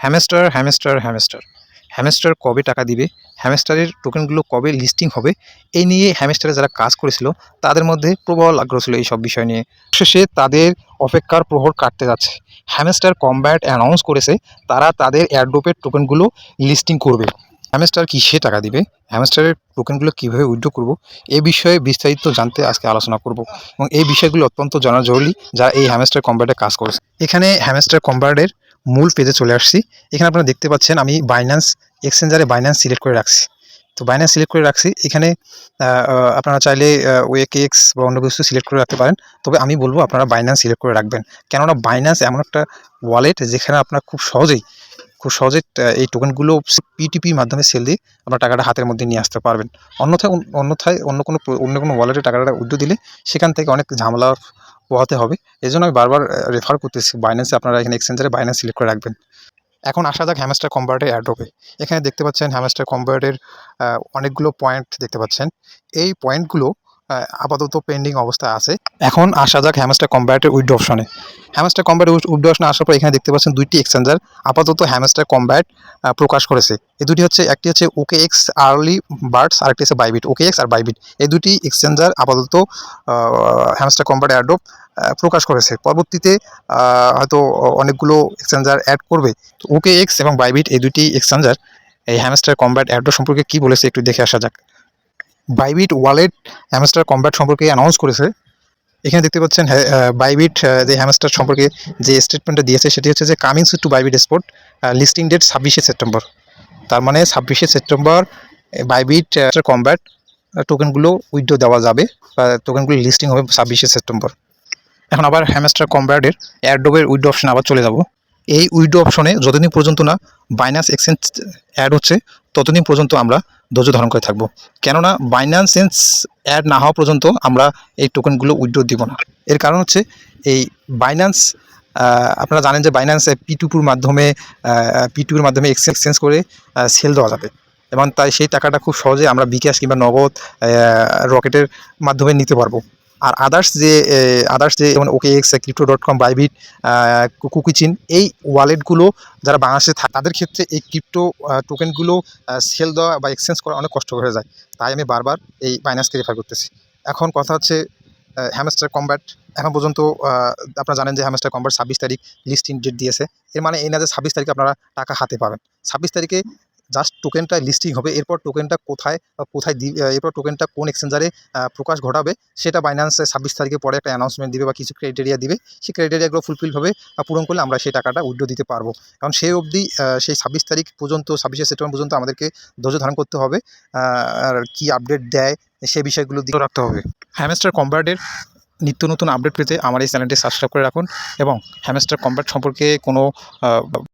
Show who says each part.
Speaker 1: Hamster hamster hamster hamster কবে টাকা দিবে, হ্যামস্টারের টোকেনগুলো কবে লিস্টিং হবে, এই নিয়ে হ্যামস্টারে যারা কাজ করেছিল তাদের মধ্যে প্রবল আগ্রহ ছিল এই সব বিষয় নিয়ে। শেষে তাদের অপেক্ষার প্রহর কাটতে যাচ্ছে। হ্যামস্টার কমব্যাট অ্যানাউন্স করেছে তারা তাদের এয়ারড্রপের টোকেনগুলো লিস্টিং করবে। হ্যামস্টার কিসে টাকা দিবে, হ্যামস্টারের টোকেনগুলো কীভাবে উইথড্র করব, এই বিষয়ে বিস্তারিত জানতে আজকে আলোচনা করব এবং এই বিষয়গুলো অত্যন্ত জানা জরুরি যারা এই হ্যামস্টার কমব্যাটে কাজ করেছে। এখানে হ্যামস্টার কমব্যাটের মূল পেজে চলে আসছি। এখানে আপনারা দেখতে পাচ্ছেন আমি বাইন্যান্স এক্সচেঞ্জারে বাইন্যান্স সিলেক্ট করে রাখছি। তো বাইন্যান্স সিলেক্ট করে রাখছি, এখানে আপনারা চাইলে ওয়েকেএক্স বা অন্য কিছু সিলেক্ট করে রাখতে পারেন। তবে আমি বলবো আপনারা বাইন্যান্স সিলেক্ট করে রাখবেন, কেননা বাইন্যান্স এমন একটা ওয়ালেট যেখানে আপনারা খুব সহজেই এই টোকেনগুলো পিটিপির মাধ্যমে সেল দিয়ে আপনার টাকাটা হাতের মধ্যে নিয়ে আসতে পারবেন। অন্যথায় অন্য কোনো ওয়ালেটে টাকাটা উইথড্র দিলে সেখান থেকে অনেক ঝামেলা পোহাতে হবে। এজন্য আমি বারবার রেফার করতেছি বাইন্যান্সে আপনারা এখানে এক্সচেঞ্জারে বাইন্যান্স সিলেক্ট করে রাখবেন। এখন আসা যাক হ্যামস্টার কমব্যাটের এয়ারড্রপে। এখানে দেখতে পাচ্ছেন হ্যামস্টার কমব্যাটের অনেকগুলো পয়েন্ট দেখতে পাচ্ছেন। এই পয়েন্টগুলো আপাতত পেন্ডিং অবস্থায় আছে। এখন আসা যাক হ্যামস্টার কমব্যাটের উইথড্র অপশনে। হ্যামস্টার কমব্যাট উইথড্র অপশনে আসার পর এখানে দেখতে পাচ্ছেন দুইটি এক্সচেঞ্জার আপাতত হ্যামস্টার কমব্যাট প্রকাশ করেছে। এই দুটি হচ্ছে, একটি হচ্ছে ওকেএক্স আর্লি বার্ডস, আরেকটি হচ্ছে বাইবিট। ওকেএক্স আর বাইবিট এই দুটি এক্সচেঞ্জার আপাতত হ্যামস্টার কমব্যাট এয়ারড্রপ প্রকাশ করেছে। পরবর্তীতে হয়তো অনেকগুলো এক্সচেঞ্জার অ্যাড করবে। ওকেএক্স এবং বাইবিট এই দুটি এক্সচেঞ্জার এই হ্যামস্টার কমব্যাট এয়ারড্রপ সম্পর্কে কী বলেছে একটু দেখে আসা যাক। বাইবিট ওয়ালেট হ্যামস্টার কমব্যাট সম্পর্কে অ্যানাউন্স করেছে। এখানে দেখতে পাচ্ছেন বাইবিট যে হ্যামস্টার সম্পর্কে যে স্টেটমেন্টটা দিয়েছে সেটি হচ্ছে যে কামিংস to Bybit spot, listing date 26শে সেপ্টেম্বর। তার মানে 26শে সেপ্টেম্বর বাইবিট কমব্যাট টোকেনগুলো উইথড্র দেওয়া যাবে বা টোকেনগুলো লিস্টিং হবে 26শে সেপ্টেম্বর। এখন আবার হ্যামস্টার কমব্যাটের এয়ারড্রপের উইথড্র অপশনে আবার চলে যাব। এই উইথড্র অপশনে যতদিন পর্যন্ত না বাইন্যান্স এক্সচেঞ্জ অ্যাড হচ্ছে ততদিন পর্যন্ত আমরা ধৈর্য ধারণ করে থাকবো, কেননা বাইন্যান্স অ্যাড না হওয়া পর্যন্ত আমরা এই টোকেনগুলো উইথড্র দিব না। এর কারণ হচ্ছে এই বাইন্যান্স, আপনারা জানেন যে বাইন্যান্স পিটুপির মাধ্যমে এক্সচেঞ্জ করে সেল দেওয়া যাবে এবং তাই সেই টাকাটা খুব সহজে আমরা বিকাশ কিংবা নগদ রকেটের মাধ্যমে নিতে পারবো। আর আদার্স যে যেমন ওকেএক্স, crypto.com, বাইবিট, কুকিচিন এই ওয়ালেটগুলো যারা বাংলাদেশে থাকে তাদের ক্ষেত্রে এই ক্রিপ্টো টোকেনগুলো সেল দেওয়া বা এক্সচেঞ্জ করা অনেক কষ্ট হয়ে যায়। তাই আমি বারবার এই বাইন্যান্সকে রেফার করতেছি। এখন কথা হচ্ছে হ্যামস্টার কমব্যাট এখন পর্যন্ত আপনারা জানেন যে হ্যামস্টার কমব্যাট 26 তারিখ লিস্টিং ডেট দিয়েছে। এর মানে এই না যে 26 তারিখে আপনারা টাকা হাতে পাবেন। 26 তারিখে জাস্ট টোকেনটা লিস্টিং হবে। এরপর টোকেনটা এরপর টোকেনটা কোন এক্সচেঞ্জারে প্রকাশ ঘটাবে সেটা বাইন্যান্স 26 তারিখের পরে একটা অ্যানাউন্সমেন্ট দিবে বা কিছু ক্রাইটেরিয়া দিবে। সেই ক্রাইটেরিয়াগুলো ফুলফিল হবে পূরণ করলে আমরা সেই টাকাটা উইথড্র দিতে পারবো। কারণ সেই অবধি সেই 26 তারিখ পর্যন্ত, 26শে সেপ্টেম্বর পর্যন্ত আমাদেরকে ধৈর্য ধারণ করতে হবে। আর কী আপডেট দেয় সেই বিষয়গুলো দিকেও রাখতে হবে। হ্যামস্টার কমব্যাটের নিত্য নতুন আপডেট পেতে আমার এই চ্যানেলটি সাবস্ক্রাইব করে রাখুন এবং হ্যামস্টার কমব্যাট সম্পর্কে কোনো